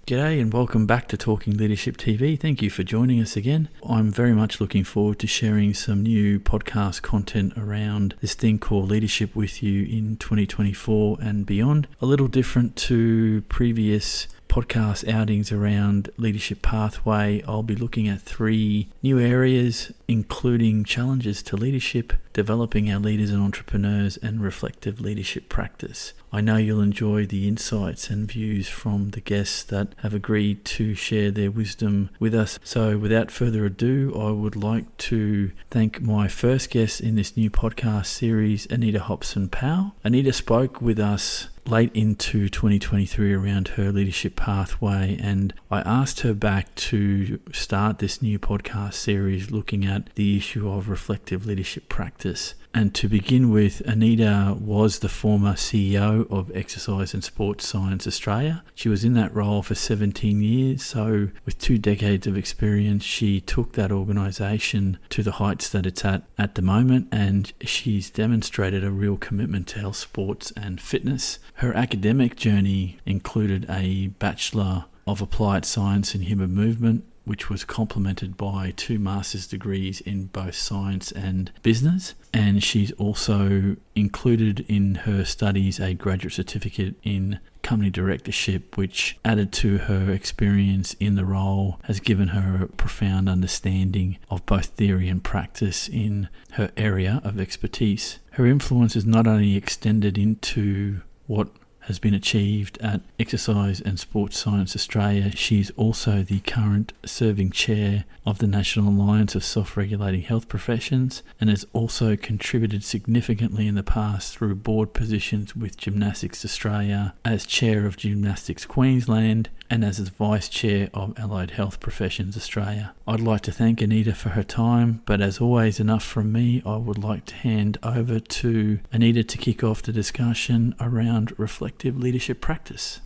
G'day and welcome back to Talking Leadership TV. Thank you for joining us again. I'm very much looking forward to sharing some new podcast content around this thing called leadership with you in 2024 and beyond. A little different to previous podcast outings around leadership pathway. I'll be looking at 3 new areas, including challenges to leadership, developing our leaders and entrepreneurs, and reflective leadership practice. I know you'll enjoy the insights and views from the guests that have agreed to share their wisdom with us. So without further ado, I would like to thank my first guest in this new podcast series, Anita Hobson-Powell. Anita spoke with us late into 2023 around her leadership pathway, and I asked her back to start this new podcast series looking at the issue of reflective leadership practice. And to begin with, Anita was the former CEO of Exercise and Sports Science Australia. She was in that role for 17 years, so with 2 decades of experience, she took that organisation to the heights that it's at the moment, and she's demonstrated a real commitment to health, sports and fitness. Her academic journey included a Bachelor of Applied Science in Human Movement, which was complemented by 2 master's degrees in both science and business. And she's also included in her studies a graduate certificate in company directorship, which added to her experience in the role has given her a profound understanding of both theory and practice in her area of expertise. Her influence is not only extended into what has been achieved at Exercise and Sports Science Australia. She's also the current serving chair of the National Alliance of Self-Regulating Health Professions and has also contributed significantly in the past through board positions with Gymnastics Australia, as chair of Gymnastics Queensland and as vice chair of Allied Health Professions Australia. I'd like to thank Anita for her time, but as always, enough from me. I would like to hand over to Anita to kick off the discussion around reflective leadership practice.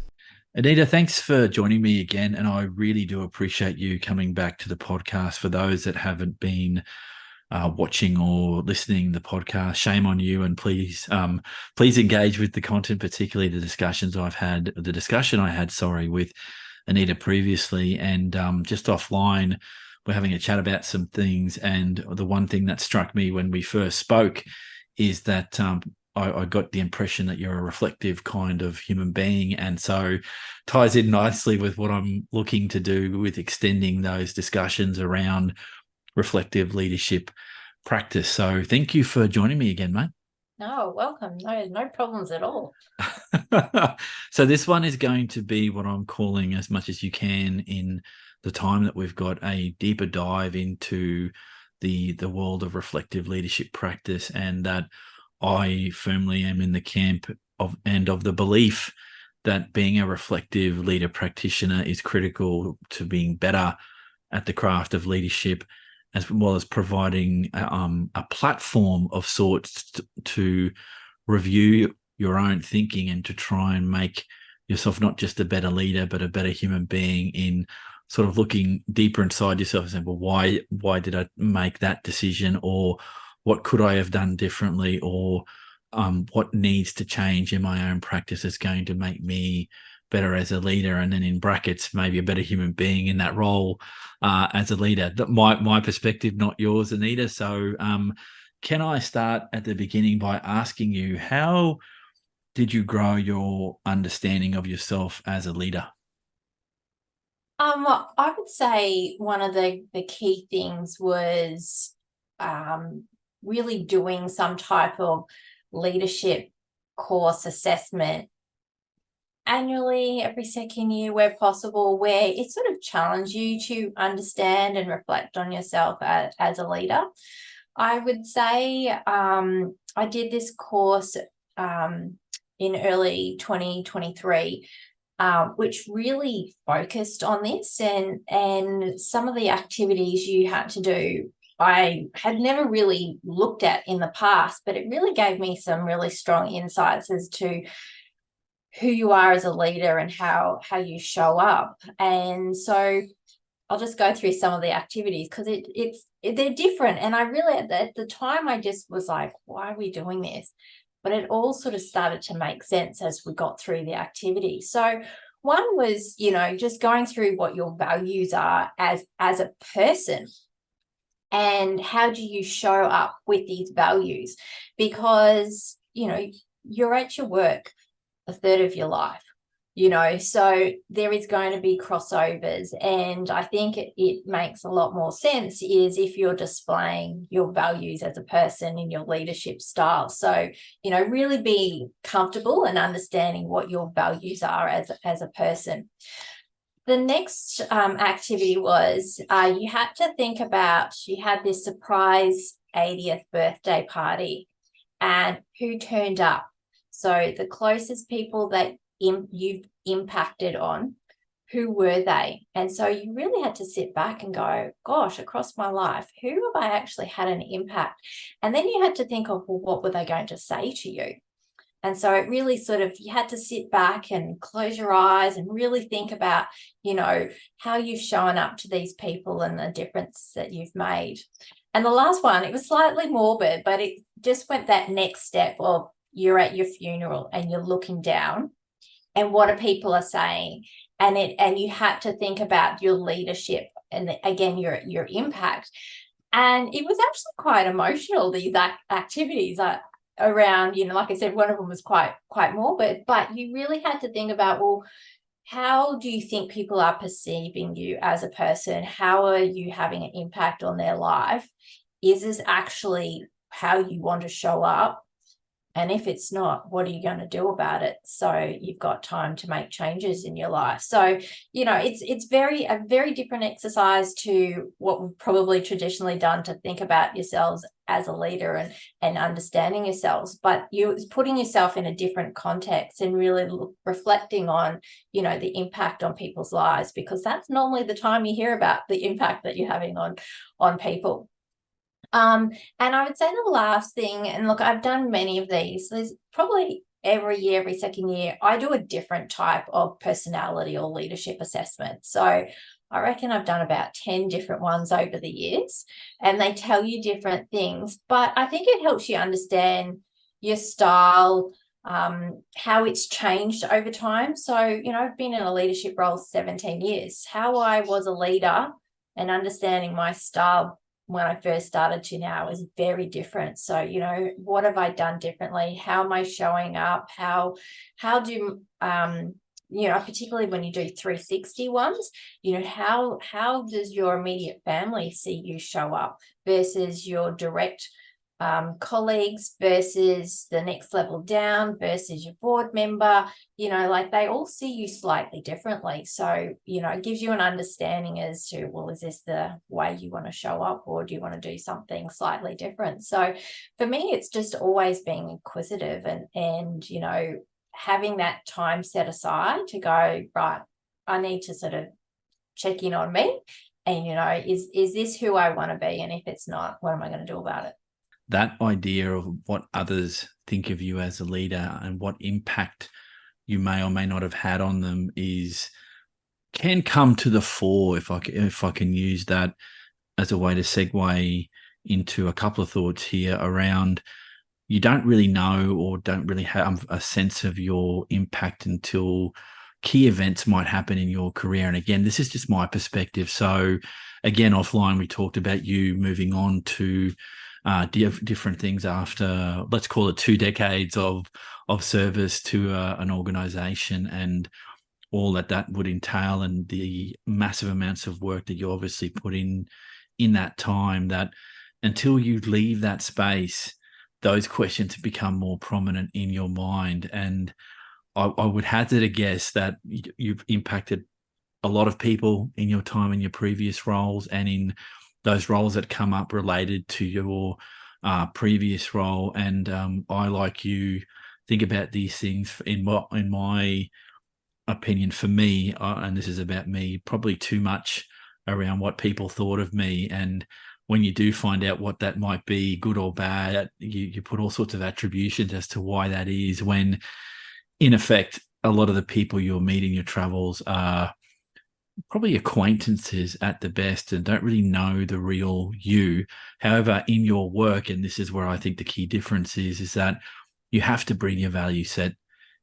Anita, thanks for joining me again, and I really do appreciate you coming back to the podcast. For those that haven't been watching or listening to the podcast, shame on you, and please engage with the content, particularly the discussion I had with Anita previously. And just offline, we're having a chat about some things, and the one thing that struck me when we first spoke is that I got the impression that you're a reflective kind of human being, and so ties in nicely with what I'm looking to do with extending those discussions around reflective leadership practice. So thank you for joining me again, mate. No, welcome. No problems at all. So this one is going to be what I'm calling, as much as you can in the time that we've got, a deeper dive into the world of reflective leadership practice, and that I firmly am in the camp of the belief that being a reflective leader practitioner is critical to being better at the craft of leadership, as well as providing a platform of sorts to review your own thinking and to try and make yourself not just a better leader, but a better human being, in sort of looking deeper inside yourself and saying, well, why did I make that decision? Or what could I have done differently? Or what needs to change in my own practice is going to make me better as a leader, and then in brackets, maybe a better human being in that role as a leader. My perspective, not yours, Anita. So can I start at the beginning by asking you, how did you grow your understanding of yourself as a leader? I would say one of the key things was really doing some type of leadership course assessment annually, every second year where possible, where it sort of challenged you to understand and reflect on yourself as a leader. I would say I did this course in early 2023, which really focused on this, and some of the activities you had to do I had never really looked at in the past, but it really gave me some really strong insights as to who you are as a leader and how you show up. And so I'll just go through some of the activities because they're different. And I really, at the time, I just was like, why are we doing this? But it all sort of started to make sense as we got through the activity. So One was, just going through what your values are as a person, and how do you show up with these values? Because, you're at your work a third of your life, so there is going to be crossovers. And I think it makes a lot more sense is if you're displaying your values as a person in your leadership style. So, really be comfortable and understanding what your values are as a person. The next activity was you had to think about, you had this surprise 80th birthday party and who turned up. So the closest people that you've impacted on, who were they? And so you really had to sit back and go, gosh, across my life, who have I actually had an impact? And then you had to think of, well, what were they going to say to you? And so it really sort of, you had to sit back and close your eyes and really think about, how you've shown up to these people and the difference that you've made. And the last one, it was slightly morbid, but it just went that next step of you're at your funeral and you're looking down and what are people are saying. And you had to think about your leadership and again, your impact. And it was actually quite emotional, these activities. Around, like I said, one of them was quite morbid, but you really had to think about, well, how do you think people are perceiving you as a person? How are you having an impact on their life? Is this actually how you want to show up? And if it's not, what are you going to do about it? So you've got time to make changes in your life. So, it's a very different exercise to what we've probably traditionally done to think about yourselves as a leader and understanding yourselves. But you're putting yourself in a different context and really reflecting on, the impact on people's lives, because that's normally the time you hear about the impact that you're having on people. And I would say the last thing, and look, I've done many of these. There's probably every year, every second year, I do a different type of personality or leadership assessment. So I reckon I've done about 10 different ones over the years, and they tell you different things. But I think it helps you understand your style, how it's changed over time. So, I've been in a leadership role 17 years. How I was a leader and understanding my style when I first started to now is very different. So, what have I done differently? How am I showing up? How do, particularly when you do 360 ones, how does your immediate family see you show up versus your direct colleagues versus the next level down versus your board member, they all see you slightly differently. So, it gives you an understanding as to, well, is this the way you want to show up, or do you want to do something slightly different? So for me, it's just always being inquisitive and having that time set aside to go, right, I need to sort of check in on me and, is this who I want to be? And if it's not, what am I going to do about it? That idea of what others think of you as a leader and what impact you may or may not have had on them can come to the fore, if I can use that as a way to segue into a couple of thoughts here around, you don't really know or don't really have a sense of your impact until key events might happen in your career. And again, this is just my perspective. So again, offline, we talked about you moving on to different things after, let's call it 2 decades of service to an organization, and all that would entail, and the massive amounts of work that you obviously put in that time, that until you leave that space, those questions become more prominent in your mind. And I would hazard a guess that you've impacted a lot of people in your time in your previous roles and in those roles that come up related to your previous role. And I, like you, think about these things in my opinion. For me, and this is about me, probably too much around what people thought of me. And when you do find out what that might be, good or bad, you put all sorts of attributions as to why that is, when in effect, a lot of the people you'll meet in your travels are probably acquaintances at the best and don't really know the real you. However, in your work, and this is where I think the key difference is that you have to bring your value set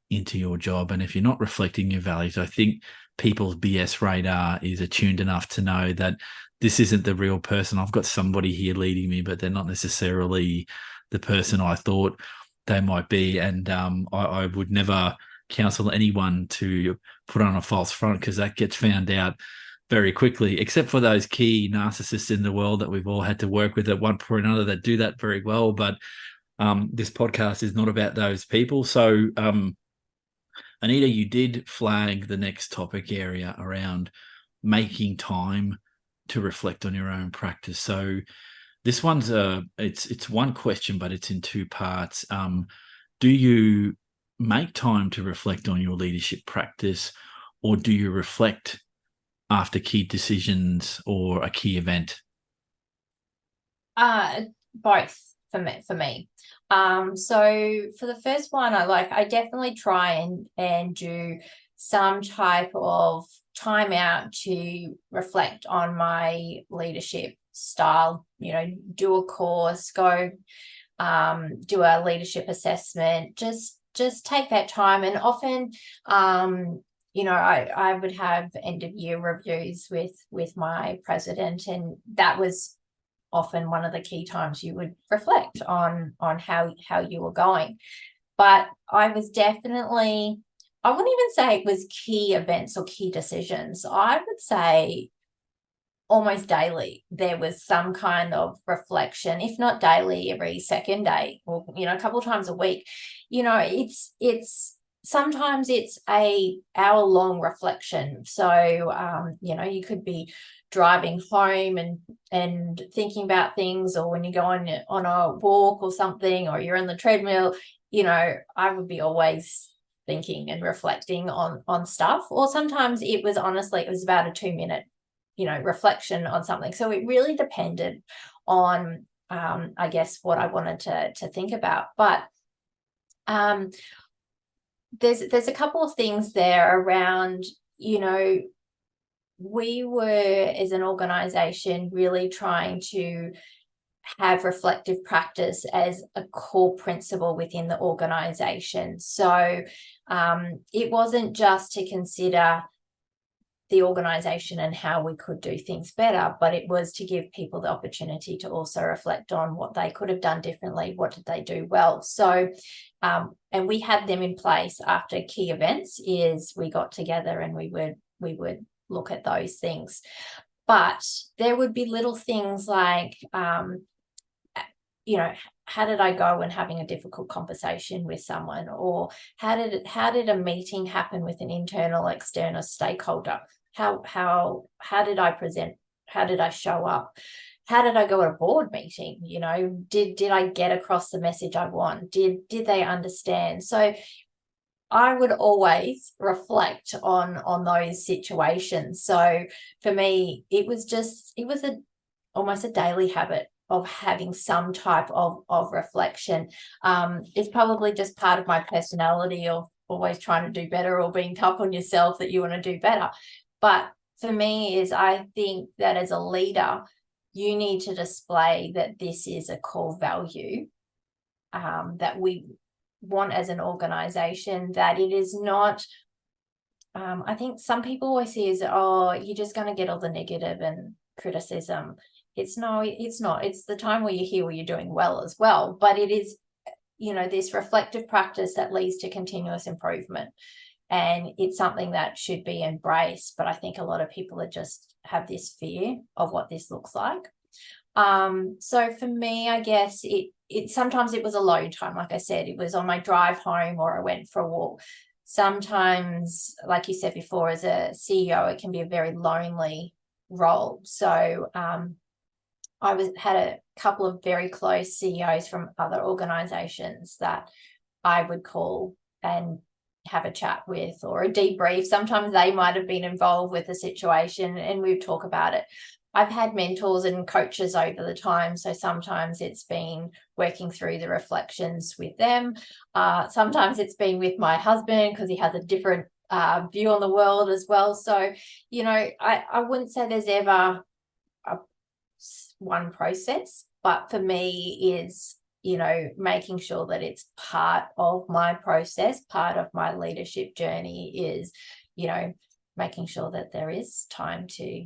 into your job. And if you're not reflecting your values, I think people's BS radar is attuned enough to know that this isn't the real person. I've got somebody here leading me, but they're not necessarily the person I thought they might be. And I would never counsel anyone to put on a false front, because that gets found out very quickly, except for those key narcissists in the world that we've all had to work with at one point or another that do that very well. But this podcast is not about those people. So, Anita, you did flag the next topic area around making time to reflect on your own practice. So this one's it's one question, but it's in two parts. Do you make time to reflect on your leadership practice, or do you reflect after key decisions or a key event? Both for me. So for the first one, I definitely try and do some type of time out to reflect on my leadership style, do a course, go do a leadership assessment, just take that time. And often I would have end of year reviews with my president, and that was often one of the key times you would reflect on how you were going. But I was definitely, I wouldn't even say it was key events or key decisions. I would say almost daily there was some kind of reflection, if not daily, every second day, or a couple of times a week. It's sometimes it's a hour-long reflection. So you could be driving home and thinking about things, or when you go on a walk or something, or you're on the treadmill, I would be always thinking and reflecting on stuff. Or sometimes it was about a 2-minute reflection on something. So it really depended on I guess what I wanted to think about. But there's a couple of things there around, we were, as an organization, really trying to have reflective practice as a core principle within the organization. So it wasn't just to consider the organization and how we could do things better, but it was to give people the opportunity to also reflect on what they could have done differently, what did they do well. So and we had them in place after key events. Is we got together and we would look at those things. But there would be little things like how did I go when having a difficult conversation with someone, or how did a meeting happen with an internal external stakeholder? How did I present? How did I show up? How did I go at a board meeting? Did I get across the message I want? Did they understand? So I would always reflect on those situations. So for me, it was almost a daily habit of having some type of reflection. It's probably just part of my personality of always trying to do better, or being tough on yourself that you want to do better. But for me, I think that as a leader, you need to display that this is a core value that we want as an organization, that it is not, I think some people always see as, you're just going to get all the negative and criticism. It's not. It's the time where you hear where you're doing well as well. But it is, this reflective practice that leads to continuous improvement. And it's something that should be embraced. But I think a lot of people have this fear of what this looks like. So for me, I guess it sometimes it was alone time. Like I said, it was on my drive home, or I went for a walk. Sometimes, like you said before, as a CEO, it can be a very lonely role. So I had a couple of very close CEOs from other organizations that I would call and have a chat with, or a debrief. Sometimes they might have been involved with the situation and we'd talk about it. I've had mentors and coaches over the time, so sometimes it's been working through the reflections with them. Sometimes it's been with my husband, because he has a different view on the world as well. So, I wouldn't say there's ever one process, but for me is, making sure that it's part of my process, part of my leadership journey is, making sure that there is time to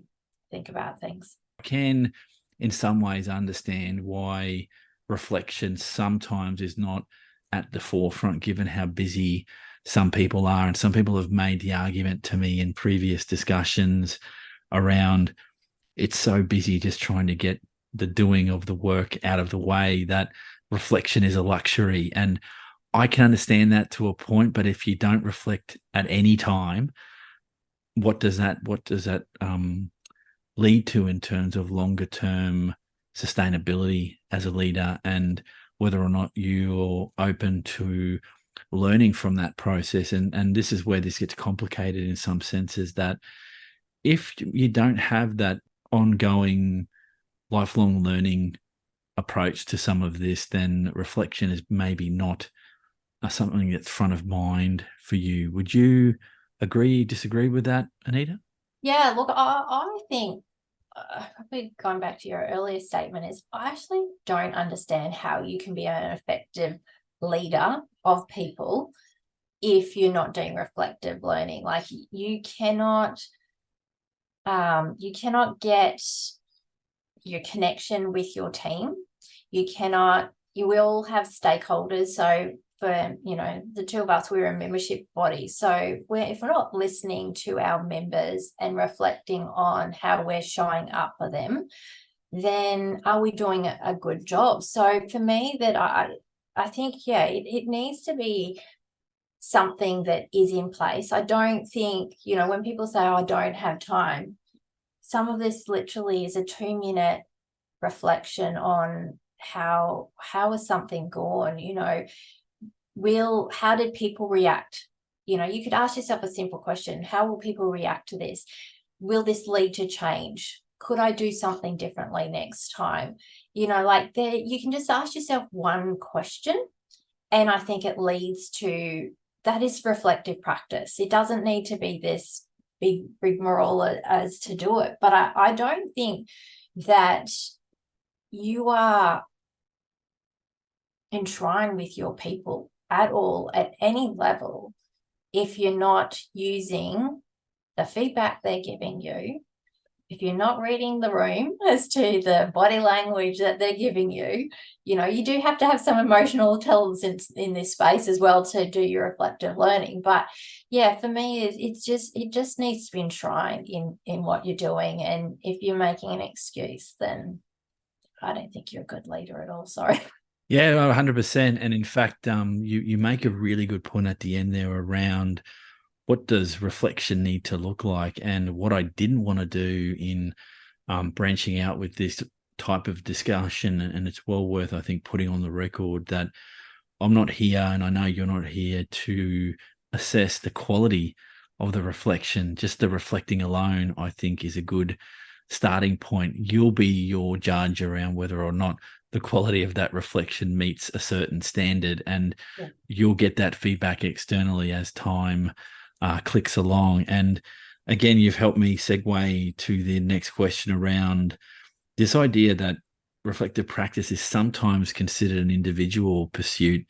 think about things. I can, in some ways, understand why reflection sometimes is not at the forefront, given how busy some people are. And some people have made the argument to me in previous discussions around it's so busy just trying to get the doing of the work out of the way that reflection is a luxury. And I can understand that to a point, but if you don't reflect at any time, what does that lead to in terms of longer term sustainability as a leader, and whether or not you're open to learning from that process? And this is where this gets complicated in some senses, that if you don't have that ongoing lifelong learning approach to some of this, then reflection is maybe not something that's front of mind for you. Would you agree, disagree with that, Anita? Yeah, look, I think, probably going back to your earlier statement, is I actually don't understand how you can be an effective leader of people if you're not doing reflective learning. Like you cannot get your connection with your team. You will have stakeholders. So for, the two of us, we're a membership body. So if we're not listening to our members and reflecting on how we're showing up for them, then are we doing a good job? So for me, that I think, it needs to be something that is in place. I don't think, when people say, oh, I don't have time, some of this literally is a 2-minute reflection on how is something gone, how did people react? You could ask yourself a simple question: how will people react to this? Will this lead to change? Could I do something differently next time? You can just ask yourself one question, and I think it leads to, that is reflective practice. It doesn't need to be this big rigmarole as to do it. But I don't think that you are enshrined with your people at all, at any level, if you're not using the feedback they're giving you, if you're not reading the room as to the body language that they're giving you. You do have to have some emotional intelligence in this space as well to do your reflective learning. But yeah, for me, it just needs to be enshrined in what you're doing. And if you're making an excuse, then I don't think you're a good leader at all. Sorry. Yeah, 100%. And in fact, you make a really good point at the end there around what does reflection need to look like. And what I didn't want to do in branching out with this type of discussion, and it's well worth, I think, putting on the record that I'm not here, and I know you're not here to assess the quality of the reflection. Just the reflecting alone, I think, is a good starting point. You'll be your judge around whether or not the quality of that reflection meets a certain standard, and you'll get that feedback externally as time clicks along. And again, you've helped me segue to the next question around this idea that reflective practice is sometimes considered an individual pursuit.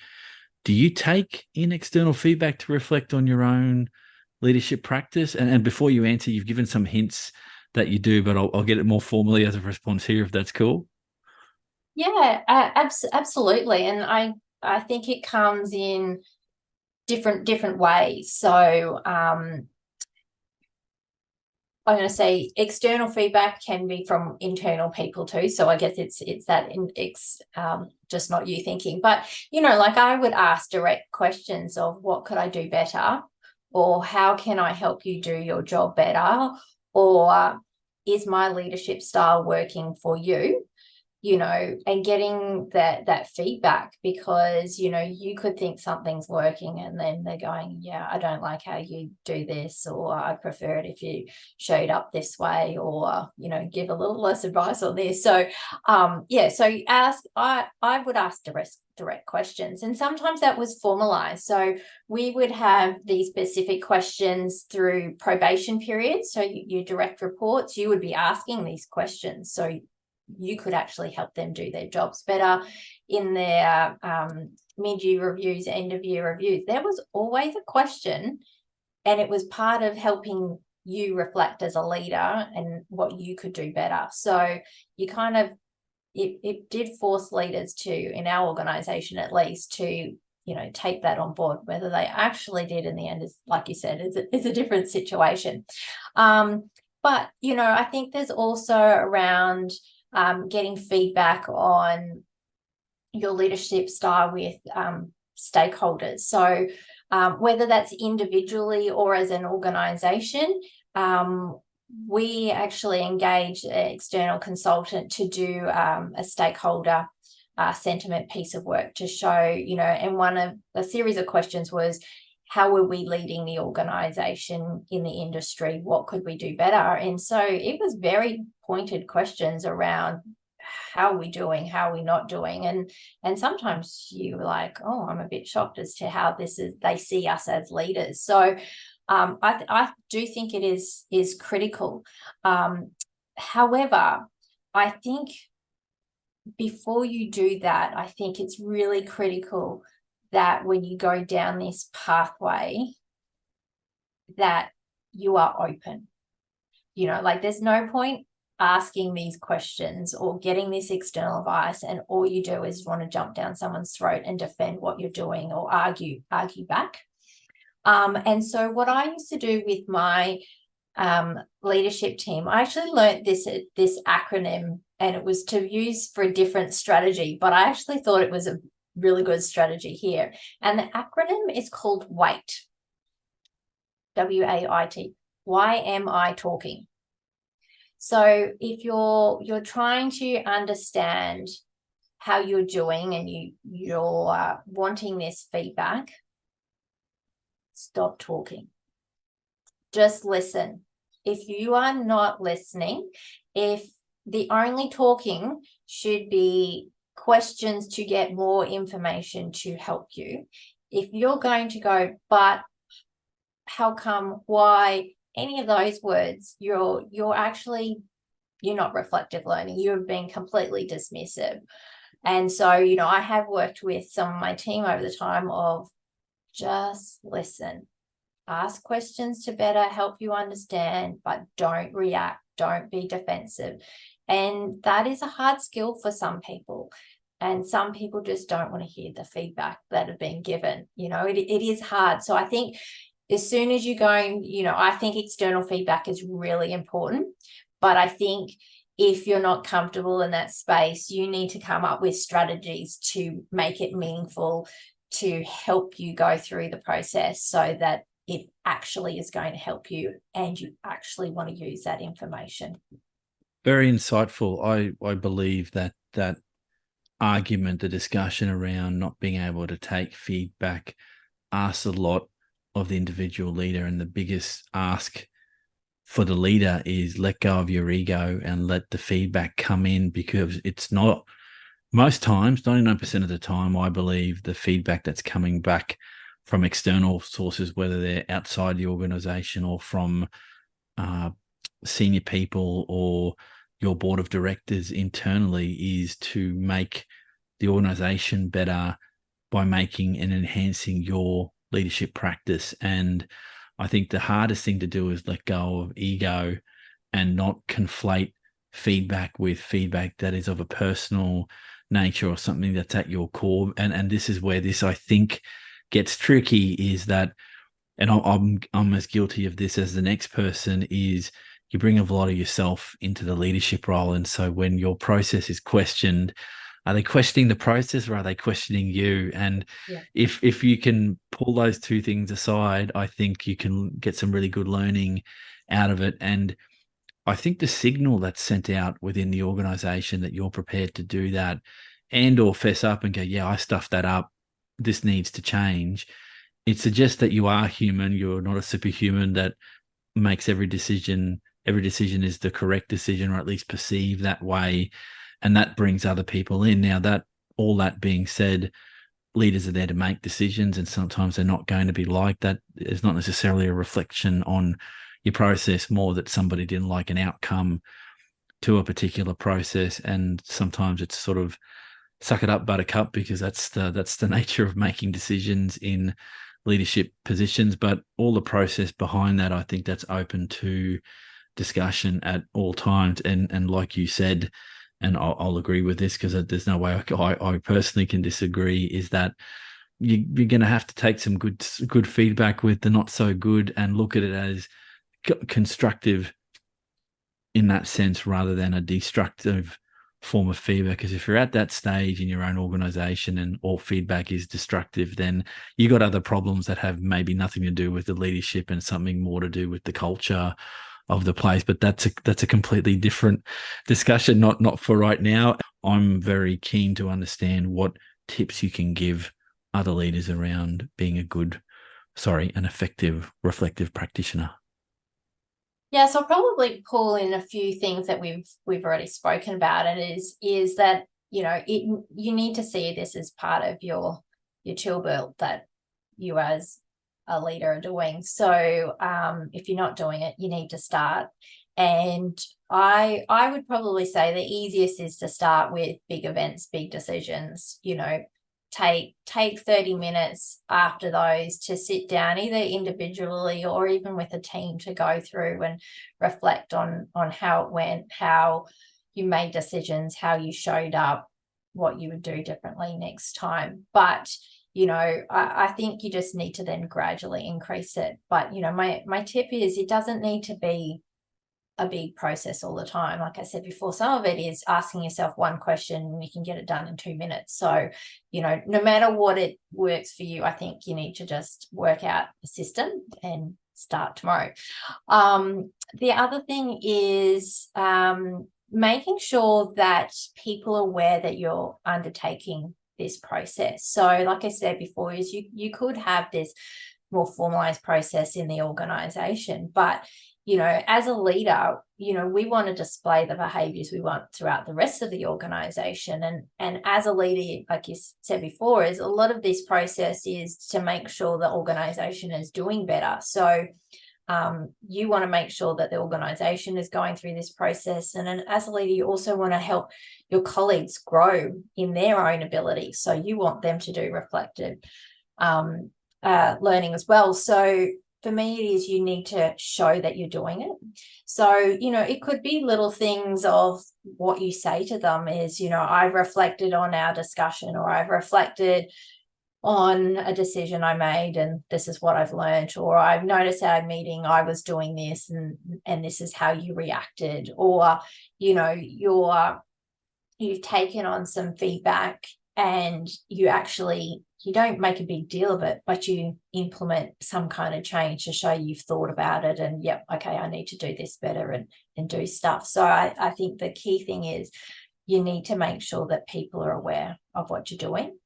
Do you take in external feedback to reflect on your own leadership practice? And before you answer, you've given some hints that you do, but I'll get it more formally as a response here, if that's cool. Yeah, absolutely. And I think it comes in different ways. So I'm going to say external feedback can be from internal people too. So I guess it's that just not you thinking. But, I would ask direct questions of what could I do better, or how can I help you do your job better, or is my leadership style working for you? And getting that feedback, because, you could think something's working and then they're going, yeah, I don't like how you do this, or I prefer it if you showed up this way, or, give a little less advice on this. So, so I would ask direct questions, and sometimes that was formalized. So we would have these specific questions through probation periods. So your direct reports, you would be asking these questions. So you could actually help them do their jobs better. In their mid-year reviews, end-of-year reviews, there was always a question, and it was part of helping you reflect as a leader and what you could do better. So you kind of, it did force leaders to, in our organization at least, to take that on board. Whether they actually did in the end is, like you said, is a different situation. But I think there's also around getting feedback on your leadership style with stakeholders. So whether that's individually or as an organization, we actually engaged an external consultant to do a stakeholder sentiment piece of work to show, and one of a series of questions was, how were we leading the organization in the industry? What could we do better? And so it was very pointed questions around, how are we doing? How are we not doing? And sometimes you're like, oh, I'm a bit shocked as to how they see us as leaders. So I do think it is critical. However, I think before you do that, I think it's really critical that when you go down this pathway, that you are open. Like there's no point asking these questions or getting this external advice, and all you do is want to jump down someone's throat and defend what you're doing or argue back. And so what I used to do with my leadership team, I actually learned this acronym, and it was to use for a different strategy, but I actually thought it was a really good strategy here. And the acronym is called WAIT. WAIT. Why am I talking? So if you're trying to understand how you're doing and you're wanting this feedback, stop talking. Just listen. If you are not listening, if the only talking should be questions to get more information to help you, if you're going to go, but how come, why, any of those words, you're not reflective learning. You're being completely dismissive. And so, I have worked with some of my team over the time of just listen, ask questions to better help you understand, but don't react, don't be defensive. And that is a hard skill for some people. And some people just don't want to hear the feedback that have been given. It is hard. So I think as soon as you're going, I think external feedback is really important. But I think if you're not comfortable in that space, you need to come up with strategies to make it meaningful, to help you go through the process so that it actually is going to help you and you actually want to use that information. Very insightful. I believe that argument, the discussion around not being able to take feedback, asks a lot of the individual leader, and the biggest ask for the leader is let go of your ego and let the feedback come in, because it's not, most times, 99% of the time, I believe the feedback that's coming back from external sources, whether they're outside the organization or from senior people or your board of directors internally, is to make the organization better by making and enhancing your leadership practice. And I think the hardest thing to do is let go of ego and not conflate feedback with feedback that is of a personal nature or something that's at your core. And this is where this, I think, gets tricky, is that, and I'm as guilty of this as the next person, is you bring a lot of yourself into the leadership role. And so when your process is questioned, are they questioning the process or are they questioning you? And if you can pull those two things aside, I think you can get some really good learning out of it. And I think the signal that's sent out within the organization that you're prepared to do that and or fess up and go, yeah, I stuffed that up, this needs to change. It suggests that you are human. You're not a superhuman that makes every decision is the correct decision, or at least perceived that way. And that brings other people in. Now, that all that being said, leaders are there to make decisions, and sometimes they're not going to be like that. It's not necessarily a reflection on your process, more that somebody didn't like an outcome to a particular process, and sometimes it's sort of suck it up, buttercup, because that's the nature of making decisions in leadership positions. But all the process behind that, I think that's open to discussion at all times. And like you said, and I'll agree with this, because there's no way I personally can disagree, is that you're going to have to take some good feedback with the not so good and look at it as constructive in that sense, rather than a destructive form of feedback. Because if you're at that stage in your own organization and all feedback is destructive, then you got other problems that have maybe nothing to do with the leadership and something more to do with the culture of the place. But that's a completely different discussion, not for right now. I'm very keen to understand what tips you can give other leaders around being an effective reflective practitioner. Yeah, so I'll probably pull in a few things that we've already spoken about. It is that, you know, you need to see this as part of your tool belt that you as a leader are doing. So if you're not doing it, you need to start. And I would probably say the easiest is to start with big events, big decisions. You know, take 30 minutes after those to sit down, either individually or even with a team, to go through and reflect on how it went, how you made decisions, how you showed up, what you would do differently next time. But you know, I think you just need to then gradually increase it. But you know, my tip is, it doesn't need to be a big process all the time. Like I said before, some of it is asking yourself one question and you can get it done in 2 minutes. So, you know, no matter what it works for you, I think you need to just work out a system and start tomorrow. The other thing is making sure that people are aware that you're undertaking this process. So like I said before, is you could have this more formalized process in the organization, but you know, as a leader, you know, we want to display the behaviors we want throughout the rest of the organization. And as a leader, like you said before, is a lot of this process is to make sure the organization is doing better. So you want to make sure that the organization is going through this process. And as a leader, you also want to help your colleagues grow in their own ability. So you want them to do reflective learning as well. So for me, it is, you need to show that you're doing it. So, you know, it could be little things of what you say to them is, you know, I've reflected on our discussion, or I've reflected on a decision I made and this is what I've learned, or I've noticed at our meeting I was doing this and this is how you reacted, or, you know, you've taken on some feedback and you don't make a big deal of it, but you implement some kind of change to show you've thought about it and, yep, okay, I need to do this better and do stuff. So I think the key thing is you need to make sure that people are aware of what you're doing.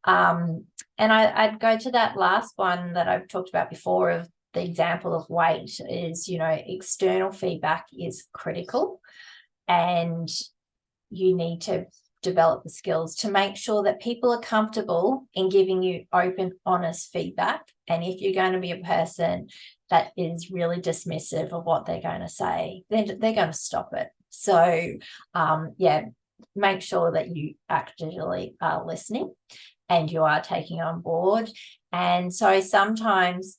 And I'd go to that last one that I've talked about before, of the example of weight, is, you know, external feedback is critical, and you need to develop the skills to make sure that people are comfortable in giving you open, honest feedback. And if you're going to be a person that is really dismissive of what they're going to say, then they're going to stop it. So, make sure that you actually are listening and you are taking on board. And so sometimes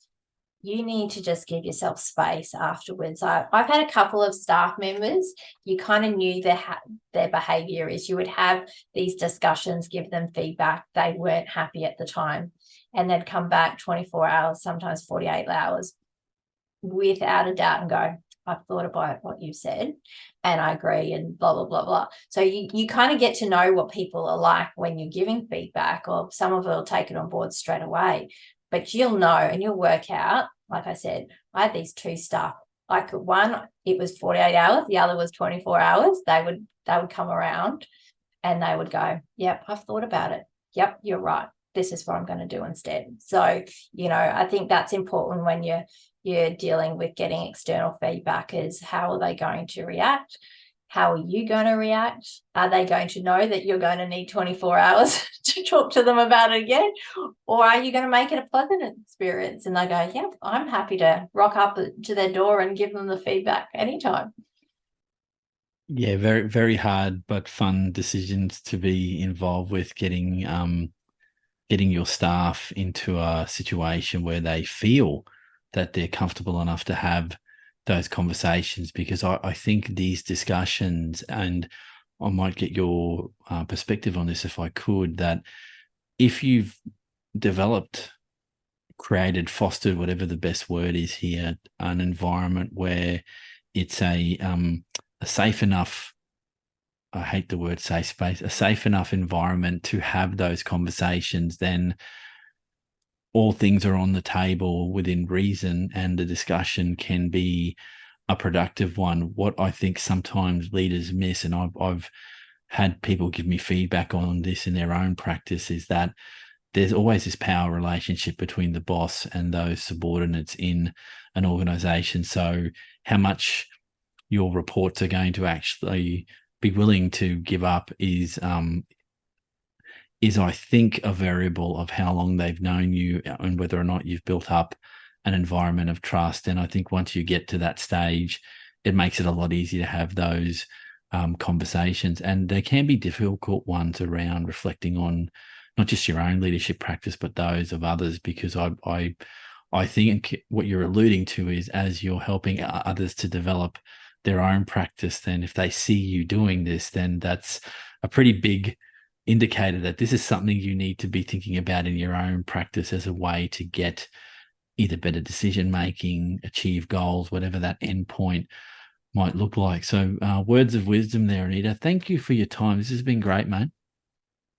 you need to just give yourself space afterwards. I've had a couple of staff members, you kind of knew their behavior is you would have these discussions, give them feedback. They weren't happy at the time, and they'd come back 24 hours, sometimes 48 hours, without a doubt, and go, I've thought about what you said and I agree, and blah, blah, blah, blah. So you kind of get to know what people are like when you're giving feedback, or some of it will take it on board straight away. But you'll know and you'll work out. Like I said, I had these two staff. Like one, it was 48 hours. The other was 24 hours. They would come around and they would go, yep, I've thought about it. Yep, you're right. This is what I'm going to do instead. So, you know, I think that's important when you're dealing with getting external feedback, is how are they going to react? How are you going to react? Are they going to know that you're going to need 24 hours to talk to them about it again? Or are you going to make it a pleasant experience? And they go, yeah, I'm happy to rock up to their door and give them the feedback anytime. Yeah, very, very hard but fun decisions to be involved with getting your staff into a situation where they feel that they're comfortable enough to have those conversations. Because I think these discussions, and I might get your perspective on this if I could, that if you've developed, created, fostered, whatever the best word is here, an environment where it's a safe enough, I hate the word safe space, a safe enough environment to have those conversations, then all things are on the table within reason and the discussion can be a productive one. What I think sometimes leaders miss, and I've had people give me feedback on this in their own practice, is that there's always this power relationship between the boss and those subordinates in an organization. So how much your reports are going to actually be willing to give up is I think a variable of how long they've known you and whether or not you've built up an environment of trust. And I think once you get to that stage, it makes it a lot easier to have those conversations. And there can be difficult ones around reflecting on not just your own leadership practice, but those of others, because I think what you're alluding to is as you're helping others to develop their own practice, then if they see you doing this, then that's a pretty big indicator that this is something you need to be thinking about in your own practice as a way to get either better decision making, achieve goals, whatever that end point might look like. So words of wisdom there, Anita. Thank you for your time. This has been great, mate.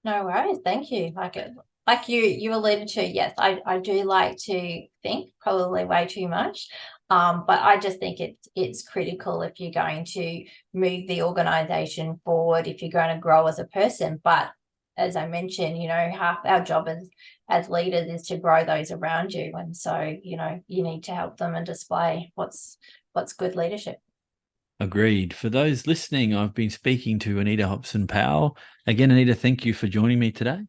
No worries. Thank you. Like you alluded to, yes, I do like to think probably way too much. But I just think it's critical if you're going to move the organization forward, if you're going to grow as a person. But as I mentioned, half our job as leaders is to grow those around you. And so, you need to help them and display what's good leadership. Agreed. For those listening, I've been speaking to Anita Hobson-Powell. Again, Anita, thank you for joining me today.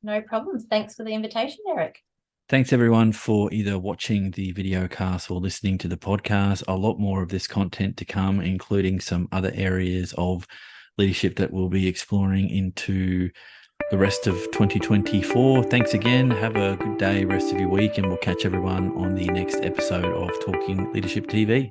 No problems. Thanks for the invitation, Eric. Thanks everyone for either watching the video cast or listening to the podcast. A lot more of this content to come, including some other areas of leadership that we'll be exploring into the rest of 2024. Thanks again. Have a good day, rest of your week, and we'll catch everyone on the next episode of Talking Leadership TV.